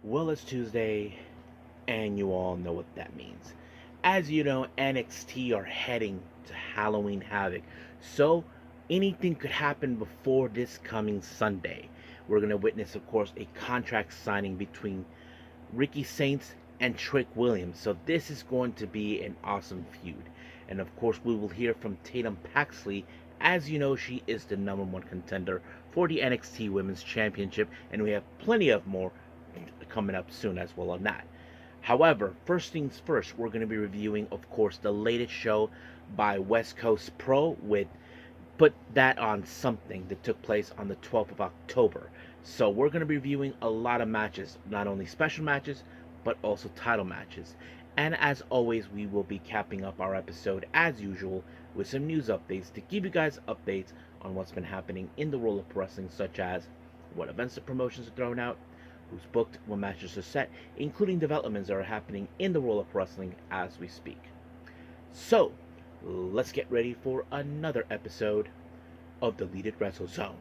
Well, it's Tuesday, and you all know what that means. As you know, NXT are heading to Halloween Havoc, so anything could happen before this coming Sunday. We're going to witness, of course, a contract signing between Ricky Saints and Trick Williams, so this is going to be an awesome feud. And of course, we will hear from Tatum Paxley. As you know, she is the number one contender for the NXT Women's Championship, and we have plenty of more coming up soon as well on that. However, first things first, we're going to be reviewing, of course, the latest show by West Coast Pro with Put That On Something that took place on the 12th of October. So we're going to be reviewing a lot of matches, not only special matches, but also title matches. And as always, we will be capping up our episode as usual with some news updates to give you guys updates on what's been happening in the world of wrestling, such as what events the promotions are throwing out, who's booked, what matches are set, including developments that are happening in the world of wrestling as we speak. So, let's get ready for another episode of the Deleted Wrestle Zone.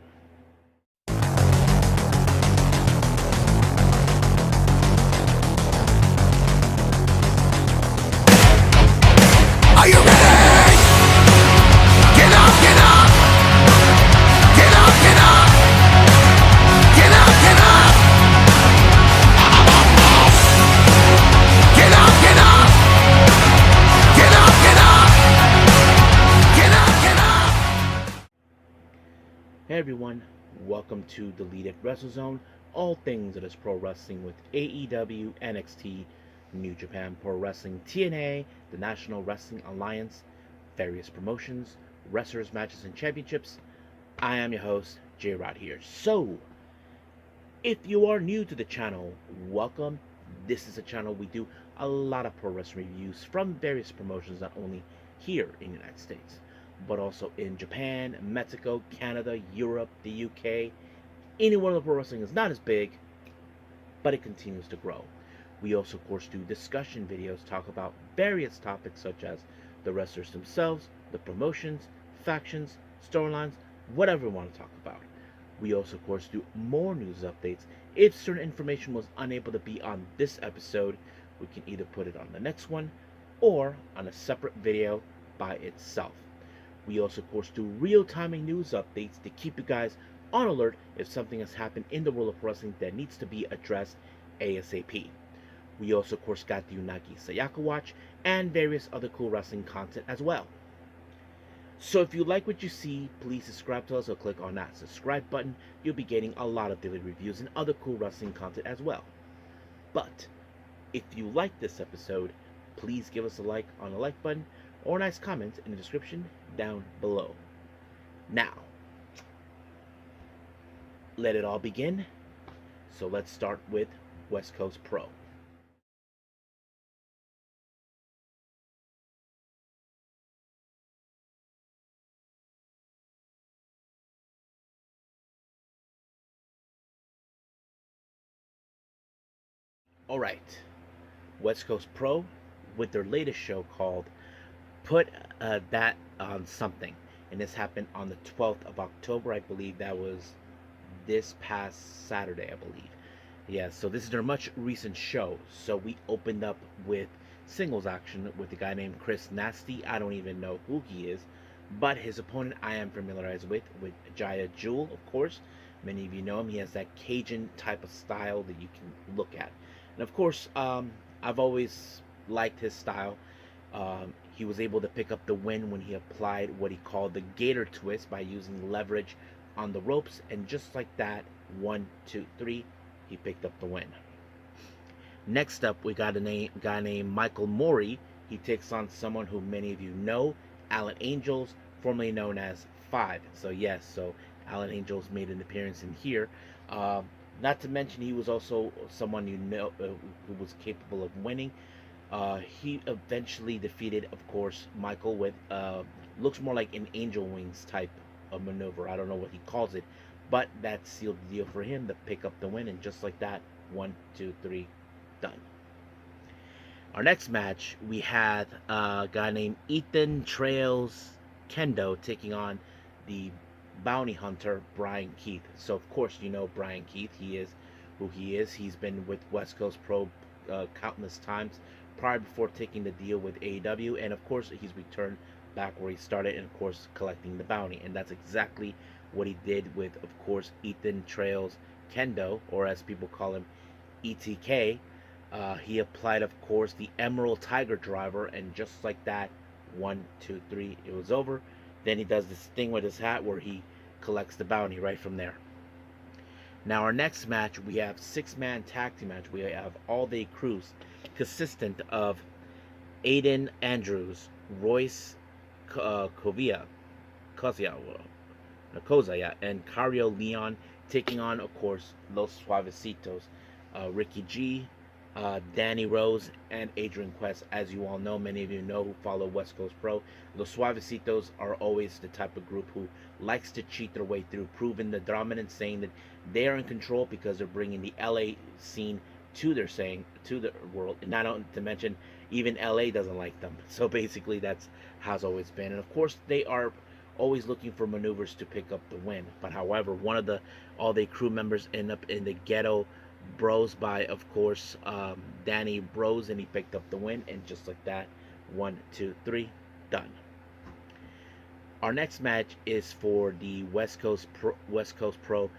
Are you ready? Get up, get up! Get up, get up! Get up, get up! Get up, get up! Get up, get up! Get up, get up! Hey everyone, welcome to the Deleted Wrestle Zone, all things that is pro wrestling with AEW, NXT, New Japan Pro Wrestling, TNA, the National Wrestling Alliance, various promotions, wrestlers, matches, and championships. I am your host, J Rod here. So, if you are new to the channel, welcome. This is a channel we do a lot of pro wrestling reviews from various promotions, not only here in the United States, but also in Japan, Mexico, Canada, Europe, the UK. Anywhere the pro wrestling is not as big, but it continues to grow. We also, of course, do discussion videos, talk about various topics such as the wrestlers themselves, the promotions, factions, storylines, whatever we want to talk about. We also, of course, do more news updates. If certain information was unable to be on this episode, we can either put it on the next one or on a separate video by itself. We also, of course, do real-time news updates to keep you guys on alert if something has happened in the world of wrestling that needs to be addressed ASAP. We also, of course, got the Unagi Sayaka Watch and various other cool wrestling content as well. So if you like what you see, please subscribe to us or click on that subscribe button. You'll be getting a lot of daily reviews and other cool wrestling content as well. But if you like this episode, please give us a like on the like button or a nice comment in the description down below. Now, let it all begin. So let's start with West Coast Pro. All right, West Coast Pro with their latest show called Put That On Something. And this happened on the 12th of October. I believe that was this past Saturday, I believe. Yeah, so this is their much recent show. So we opened up with singles action with a guy named Chris Nasty. I don't even know who he is, but his opponent I am familiarized with Jaya Jewel, of course. Many of you know him. He has that Cajun type of style that you can look at. And of course, I've always liked his style. He was able to pick up the win when he applied what he called the gator twist by using leverage on the ropes, and just like that, 1, 2, 3, he picked up the win. Next up, we got a guy named Michael Mori. He takes on someone who many of you know, Alan Angels, formerly known as Five. So yes, so Alan Angels made an appearance in here. Not to mention, he was also someone you know who was capable of winning. He eventually defeated, of course, Michael with looks more like an angel wings type of maneuver. I don't know what he calls it, but that sealed the deal for him to pick up the win. And just like that, 1, 2, 3, done. Our next match, we had a guy named Ethan Trails Kendo taking on the bounty hunter Brian Keith. So of course you know Brian Keith. He is who he is. He's been with West Coast Pro countless times prior before taking the deal with AEW, and of course he's returned back where he started, and of course collecting the bounty, and that's exactly what he did with, of course, Ethan Trails Kendo, or as people call him, ETK. He applied, of course, the Emerald Tiger Driver, and just like that, 1, 2, 3, it was over. Then he does this thing with his hat where he collects the bounty right from there. Now, our next match, we have six-man tag team match. We have All Day Crews, consistent of Aiden Andrews, Royce Kovia, Kozaya, and Cario Leon, taking on, of course, Los Suavecitos, Ricky G, Danny Rose, and Adrian Quest. As you all know, many of you know who follow West Coast Pro, Los Suavecitos are always the type of group who likes to cheat their way through, proving the dominance, saying that they are in control because they're bringing the LA scene to the world, and not to mention even LA doesn't like them. So basically, that's how it's always been, and of course, they are always looking for maneuvers to pick up the win. But however, one of the All Day crew members end up in the ghetto bros by, of course, Danny Bros, and he picked up the win. And just like that, 1, 2, 3, done. Our next match is for the West Coast Pro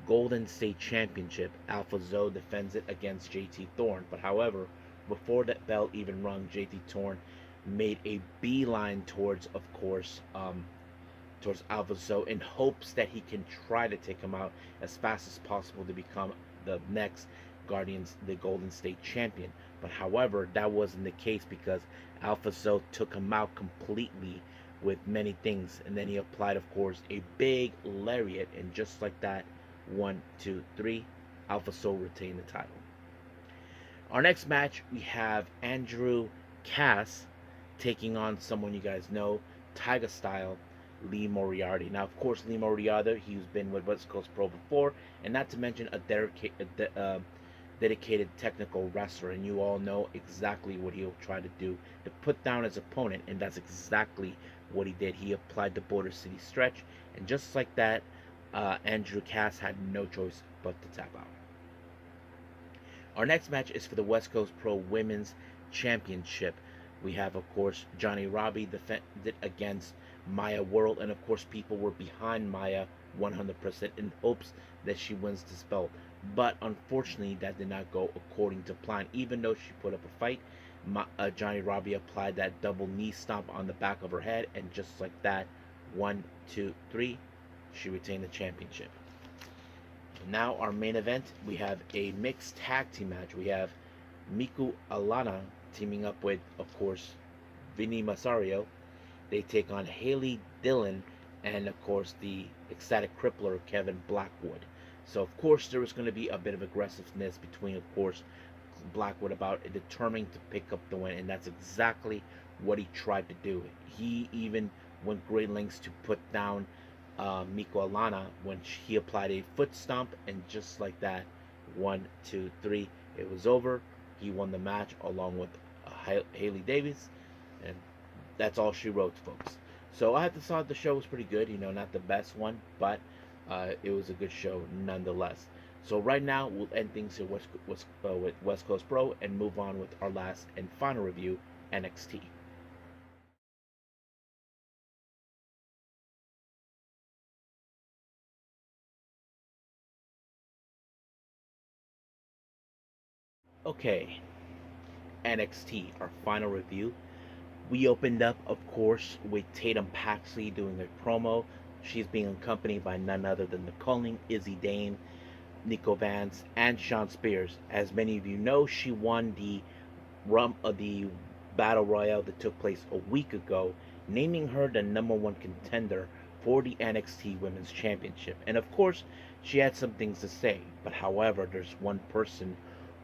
Golden State Championship. Alpha Zoe defends it against JT Thorne. But however, before that bell even rung, JT Thorne made a beeline towards, of course, towards Alvazo in hopes that he can try to take him out as fast as possible to become the next the Golden State champion. But however, that wasn't the case because Alvazo took him out completely with many things, and then he applied, of course, a big lariat, and just like that, 1, 2, 3, Alvazo retained the title. Our next match, we have Andrew Cass taking on someone you guys know, Tiger Style, Lee Moriarty. Now, of course, Lee Moriarty, he's been with West Coast Pro before, and not to mention a dedicated technical wrestler, and you all know exactly what he'll try to do to put down his opponent, and that's exactly what he did. He applied the Border City Stretch, and just like that, Andrew Cass had no choice but to tap out. Our next match is for the West Coast Pro Women's Championship. We have, of course, Johnny Robbie defended against Maya World, and of course people were behind Maya 100% in hopes that she wins this belt. But unfortunately, that did not go according to plan. Even though she put up a fight, Johnny Robbie applied that double knee stomp on the back of her head, and just like that, 1, 2, 3, she retained the championship. Now our main event, we have a mixed tag team match. We have Miko Aono teaming up with, of course, Vinny Masario. They take on Haley Dillon and, of course, the ecstatic crippler Kevin Blackwood. So, of course, there was going to be a bit of aggressiveness between, of course, Blackwood about determining to pick up the win, and that's exactly what he tried to do. He even went great lengths to put down Miko Aono when he applied a foot stomp, and just like that, 1, 2, 3, it was over. He won the match along with Haley Davis, and that's all she wrote, folks. So I have to say the show was pretty good. Not the best one, but it was a good show nonetheless. So right now we'll end things here with West Coast Pro and move on with our last and final review, NXT. Okay, NXT, our final review. We opened up, of course, with Tatum Paxley doing a promo. She's being accompanied by none other than the Culling, Izzy Dane, Nico Vance, and Sean Spears. As many of you know, she won the Battle Royale that took place a week ago, naming her the #1 contender for the NXT Women's Championship. And of course, she had some things to say. But however, there's one person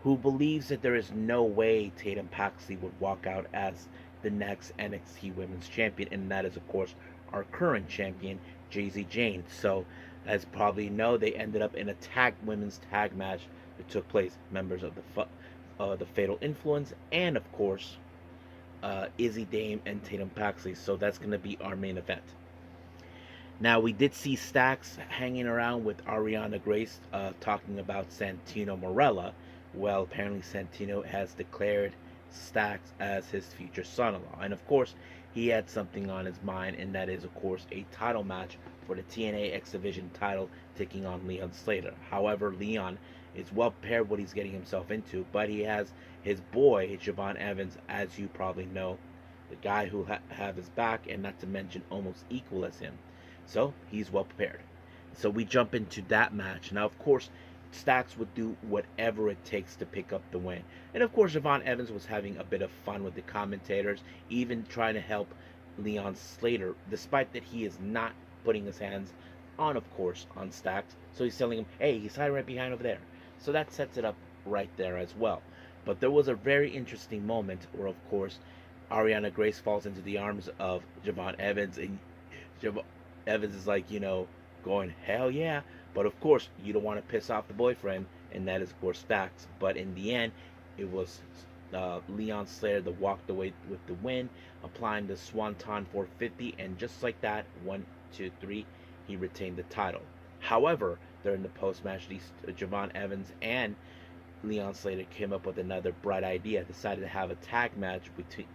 who believes that there is no way Tatum Paxley would walk out as the next NXT Women's Champion, and that is, of course, our current champion, Jay-Z Jane. So, as probably know, they ended up in a women's tag match that took place. Members of the Fatal Influence, and of course, Izzy Dame and Tatum Paxley. So that's going to be our main event. Now, we did see Stax hanging around with Ariana Grace talking about Santino Marella. Well, apparently Santino has declared Stax as his future son-in-law. And of course, he had something on his mind, and that is, of course, a title match for the TNA X Division title taking on Leon Slater. However, Leon is well prepared what he's getting himself into, but he has his boy, Javon Evans, as you probably know, the guy who have his back, and not to mention almost equal as him. So he's well prepared. So we jump into that match. Now, of course, Stax would do whatever it takes to pick up the win. And of course, Javon Evans was having a bit of fun with the commentators, even trying to help Leon Slater, despite that he is not putting his hands on, of course, on Stax. So he's telling him, hey, he's hiding right behind over there. So that sets it up right there as well. But there was a very interesting moment where, of course, Ariana Grace falls into the arms of Javon Evans, and Evans is like, going, hell yeah. But of course, you don't want to piss off the boyfriend, and that is, of course, Stax. But in the end, it was Leon Slater that walked away with the win, applying the Swanton 450, and just like that, 1, 2, 3, he retained the title. However, during the post-match, Javon Evans and Leon Slater came up with another bright idea, decided to have a tag match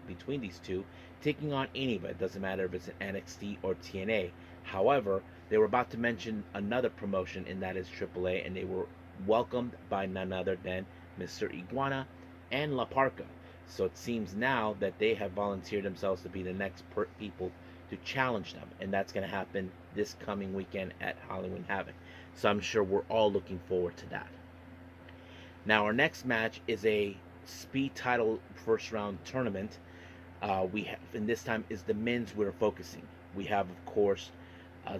between these two, taking on anybody. It doesn't matter if it's an NXT or TNA. However, they were about to mention another promotion, and that is AAA, and they were welcomed by none other than Mr. Iguana and La Parca. So it seems now that they have volunteered themselves to be the next people to challenge them, and that's going to happen this coming weekend at Halloween Havoc. So I'm sure we're all looking forward to that. Now, our next match is a speed title first round tournament. We have, and this time is the men's we're focusing. We have, of course,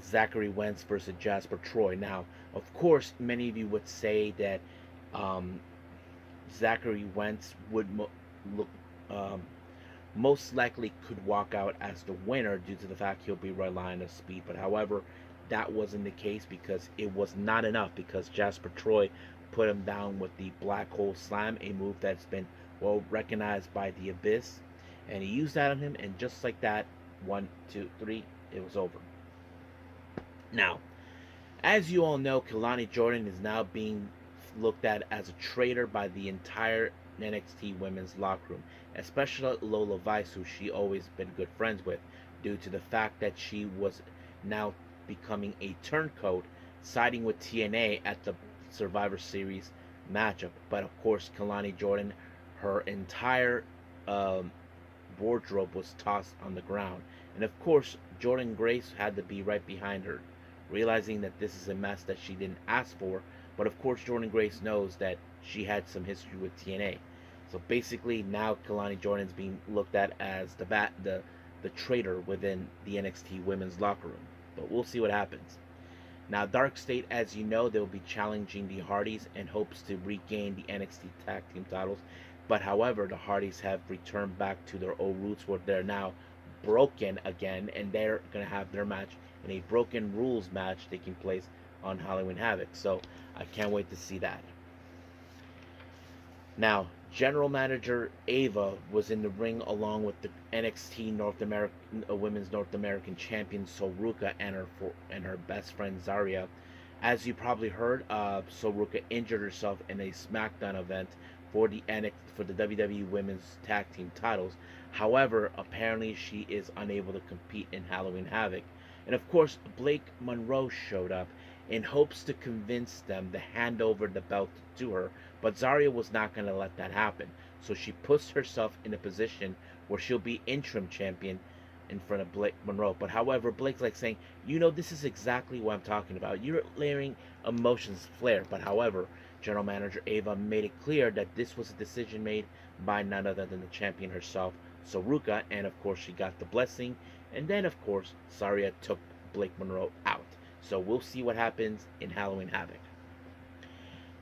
Zachary Wentz versus Jasper Troy. Now, of course, many of you would say that Zachary Wentz would look most likely could walk out as the winner due to the fact he'll be relying on speed. But however, that wasn't the case because it was not enough, because Jasper Troy put him down with the Black Hole Slam, a move that's been well recognized by the Abyss, and he used that on him, and just like that, 1, 2, 3, it was over. Now, as you all know, Kelani Jordan is now being looked at as a traitor by the entire NXT women's locker room, especially Lola Vice, who she always been good friends with, due to the fact that she was now becoming a turncoat, siding with TNA at the Survivor Series matchup. But of course, Kelani Jordan, her entire wardrobe was tossed on the ground, and of course, Jordan Grace had to be right behind her, realizing that this is a mess that she didn't ask for. But of course, Jordan Grace knows that she had some history with TNA. So basically, now Kelani Jordan's being looked at as the traitor within the NXT women's locker room. But we'll see what happens. Now, Dark State, as you know, they will be challenging the Hardys in hopes to regain the NXT Tag Team titles. But however, the Hardys have returned back to their old roots, where they're now broken again, and they're going to have their match in a Broken Rules match taking place on Halloween Havoc. So I can't wait to see that. Now, General Manager Ava was in the ring along with the NXT North American Women's North American Champion Soruka and her best friend Zarya. As you probably heard, Soruka injured herself in a SmackDown event for the WWE Women's Tag Team titles. However, apparently she is unable to compete in Halloween Havoc. And of course, Blake Monroe showed up in hopes to convince them to hand over the belt to her, but Zarya was not going to let that happen. So she puts herself in a position where she'll be interim champion in front of Blake Monroe. But however, Blake's like saying, this is exactly what I'm talking about. You're layering emotions flair. But however, General Manager Ava made it clear that this was a decision made by none other than the champion herself, Soruka, and of course she got the blessing. And then of course, Zarya took Blake Monroe out. So we'll see what happens in Halloween Havoc.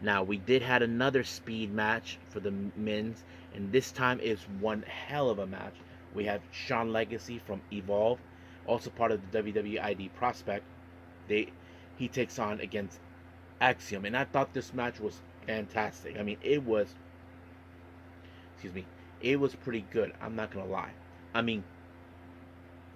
Now, we did have another speed match for the men's, and this time is one hell of a match. We have Sean Legacy from Evolve, also part of the WWID Prospect. He takes on against Axiom, and I thought this match was fantastic. I mean, it was pretty good. I'm not gonna lie. I mean,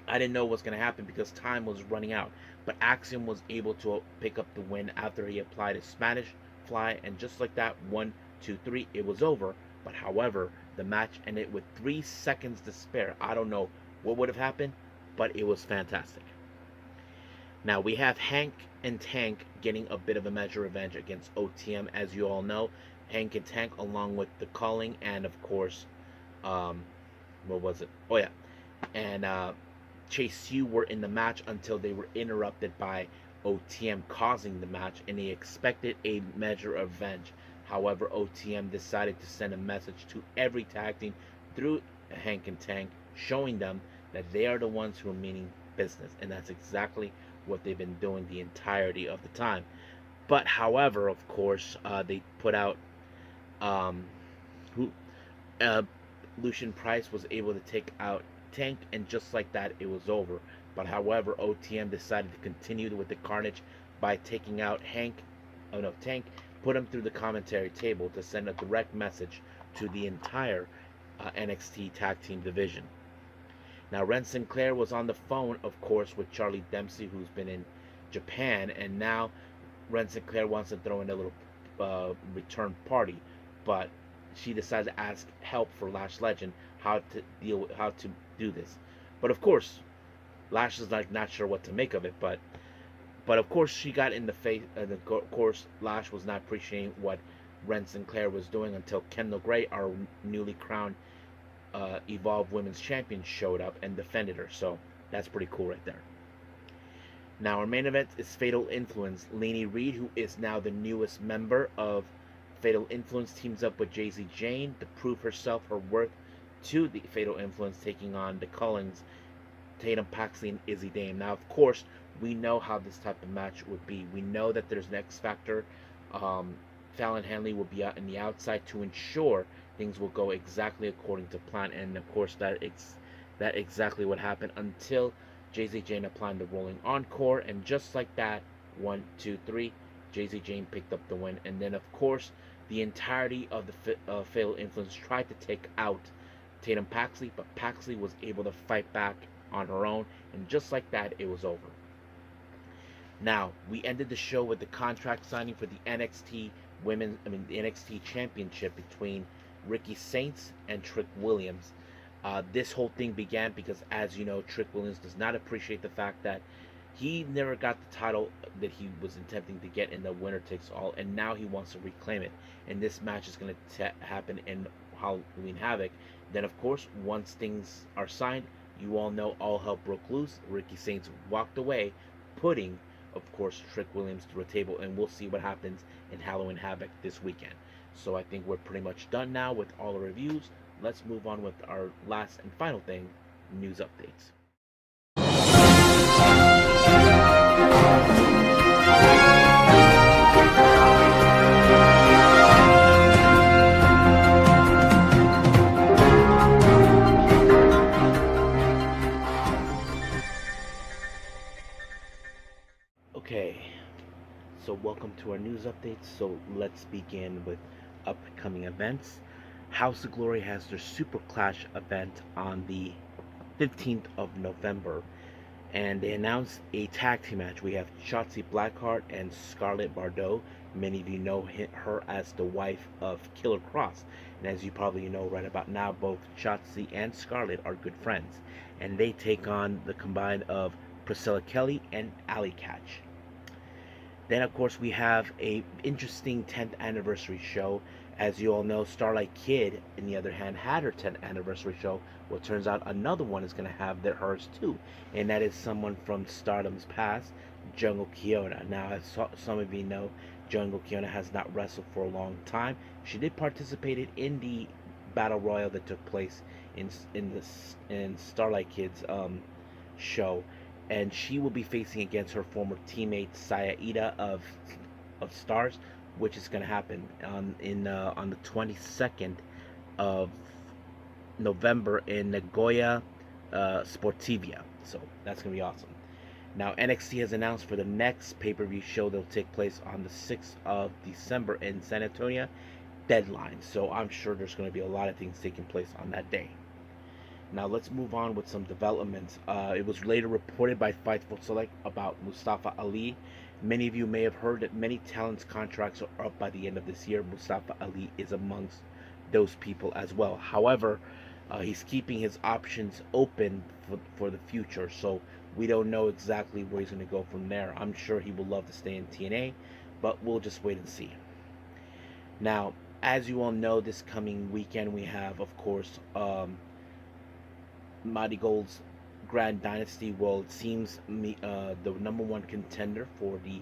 I didn't know what was going to happen because time was running out. But Axiom was able to pick up the win after he applied his Spanish fly, and just like that, 1, 2, 3, it was over. But however, the match ended with 3 seconds to spare. I don't know what would have happened, but it was fantastic. Now we have Hank and Tank getting a bit of a measure of revenge against OTM, as you all know. Hank and Tank, along with the Culling, and of course, um, what was it? Oh yeah, and Chase U were in the match until they were interrupted by OTM causing the match, and they expected a measure of revenge. However, OTM decided to send a message to every tag team through Hank and Tank, showing them that they are the ones who are meaning business, and that's exactly what they've been doing the entirety of the time. But however, of course, they put out um, who uh, Lucian Price was able to take out Tank, and just like that, it was over. But however, OTM decided to continue with the carnage by taking out Tank, put him through the commentary table to send a direct message to the entire NXT Tag Team division. Now, Ren Sinclair was on the phone, of course, with Charlie Dempsey, who's been in Japan, and now Ren Sinclair wants to throw in a little return party, but she decides to ask help for Lash Legend how to do this. But of course, Lash is like not sure what to make of it. But of course, she got in the face. Of course, Lash was not appreciating what Ren Sinclair was doing until Kendall Gray, our newly crowned Evolve Women's Champion, showed up and defended her. So that's pretty cool right there. Now, our main event is Fatal Influence. Lainey Reed, who is now the newest member of Fatal Influence, teams up with Jay-Z Jane to prove her worth to the Fatal Influence, taking on the Cullings, Tatum Paxley, and Izzy Dame. Now, of course, we know how this type of match would be. We know that there's an X Factor. Fallon Henley will be out in the outside to ensure things will go exactly according to plan. And of course, that exactly what happened until Jay-Z Jane applying the rolling encore, and just like that, 1, 2, 3, Jay-Z Jane picked up the win. And then, of course, the entirety of the Fatal Influence tried to take out Tatum Paxley, but Paxley was able to fight back on her own, and just like that, it was over. Now, we ended the show with the contract signing for the NXT the NXT Championship between Ricky Saints and Trick Williams. This whole thing began because, as you know, Trick Williams does not appreciate the fact that he never got the title that he was attempting to get in the winner takes all, and now he wants to reclaim it. And this match is going to happen in Halloween Havoc. Then, of course, once things are signed, you all know all hell broke loose. Ricky Saints walked away, putting, of course, Trick Williams through a table, and we'll see what happens in Halloween Havoc this weekend. So I think we're pretty much done now with all the reviews. Let's move on with our last and final thing, news updates. Okay, so welcome to our news updates. So let's begin with upcoming events. House of Glory has their Super Clash event on the 15th of November, and they announced a tag team match. We have Shotzi Blackheart and Scarlett Bordeaux. Many of you know her as the wife of Killer Cross, and as you probably know right about now, both Shotzi and Scarlett are good friends, and they take on the combine of Priscilla Kelly and Alley Catch. Then, of course, we have a interesting 10th anniversary show. As you all know, Starlight Kid, on the other hand, had her 10th anniversary show. Well, it turns out another one is going to have hers too, and that is someone from Stardom's past, Jungle Kyona. Now, as some of you know, Jungle Kyona has not wrestled for a long time. She did participate in the battle royal that took place in Starlight Kid's show, and she will be facing against her former teammate Saya Ida of Stars, which is going to happen on the 22nd of November in Nagoya Sportivia. So that's going to be awesome. Now, NXT has announced for the next pay-per-view show that will take place on the 6th of December in San Antonio, Deadline. So I'm sure there's going to be a lot of things taking place on that day. Now let's move on with some developments. It was later reported by Fightful Select about Mustafa Ali. Many of you may have heard that many talents' contracts are up by the end of this year. Mustafa Ali is amongst those people as well. However, he's keeping his options open for the future, so we don't know exactly where he's going to go from there. I'm sure he will love to stay in TNA, but we'll just wait and see. Now, as you all know, this coming weekend we have, of course, Mighty Gold's Grand Dynasty. Well, it seems the number one contender for the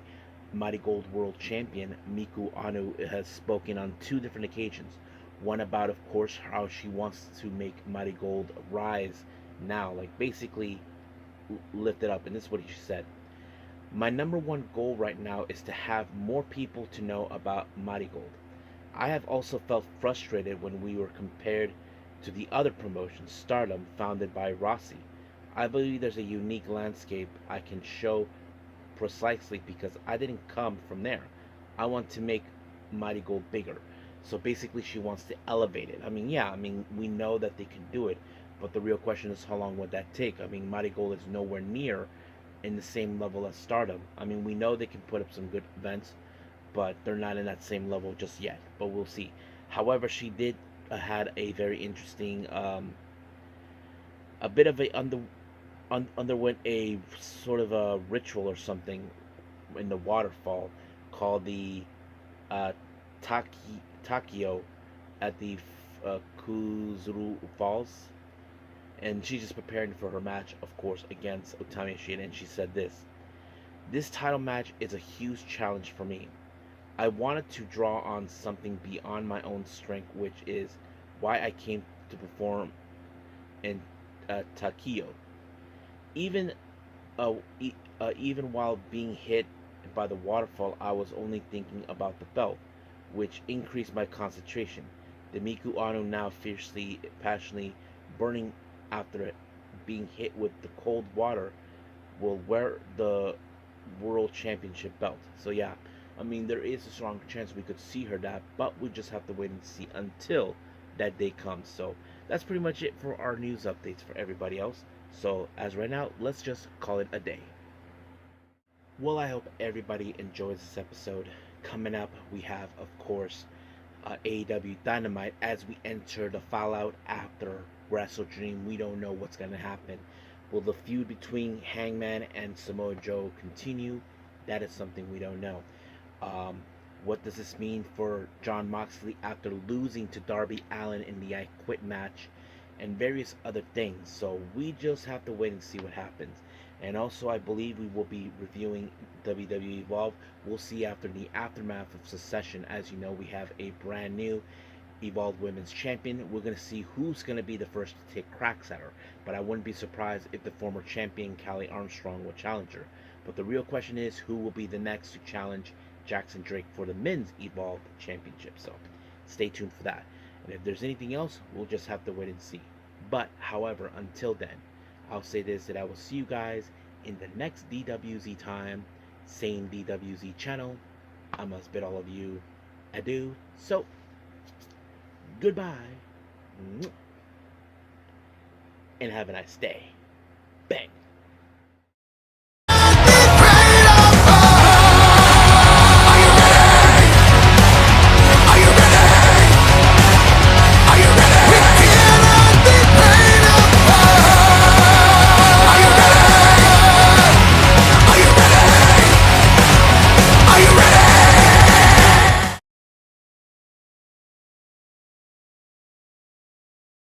Mighty Gold World Champion, Miko Aono, has spoken on two different occasions. One about, of course, how she wants to make Mighty Gold rise now, like basically lift it up. And this is what she said: "My number one goal right now is to have more people to know about Mighty Gold. I have also felt frustrated when we were compared to the other promotion, Stardom, founded by Rossi. I believe there's a unique landscape I can show precisely because I didn't come from there. I want to make Mighty Gold bigger." So basically, she wants to elevate it. I mean, yeah, I mean, we know that they can do it, but the real question is how long would that take? I mean, Mighty Gold is nowhere near in the same level as Stardom. I mean, we know they can put up some good events, but they're not in that same level just yet. But we'll see. However, she did had a very interesting, a bit of a underwent a sort of a ritual or something in the waterfall called the uh, Takio at the Kuzuru Falls, and she's just preparing for her match, of course, against Utami Ishii. And she said this title match is a huge challenge for me. I wanted to draw on something beyond my own strength, which is why I came to perform in Takio. Even even while being hit by the waterfall, I was only thinking about the belt, which increased my concentration. The Miku Aono, now fiercely, passionately burning after it, being hit with the cold water, will wear the World Championship belt. So yeah, I mean, there is a strong chance we could see her that, but we just have to wait and see until that day comes. So that's pretty much it for our news updates for everybody else. So as right now, let's just call it a day. Well, I hope everybody enjoys this episode. Coming up, we have, of course, AEW Dynamite as we enter the fallout after Wrestle Dream. We don't know what's going to happen. Will the feud between Hangman and Samoa Joe continue? That is something we don't know. Um, what does this mean for Jon Moxley after losing to Darby Allin in the I Quit match? And various other things. So we just have to wait and see what happens. And also, I believe we will be reviewing WWE Evolve. We'll see after the aftermath of Secession. As you know, we have a brand new Evolved Women's Champion. We're going to see who's going to be the first to take cracks at her. But I wouldn't be surprised if the former champion, Callie Armstrong, will challenge her. But the real question is, who will be the next to challenge Jackson Drake for the Men's Evolved Championship? So stay tuned for that. And if there's anything else, we'll just have to wait and see. But, however, until then, I'll say this, that I will see you guys in the next DWZ time, same DWZ channel. I must bid all of you adieu. So, goodbye. And have a nice day. Bang.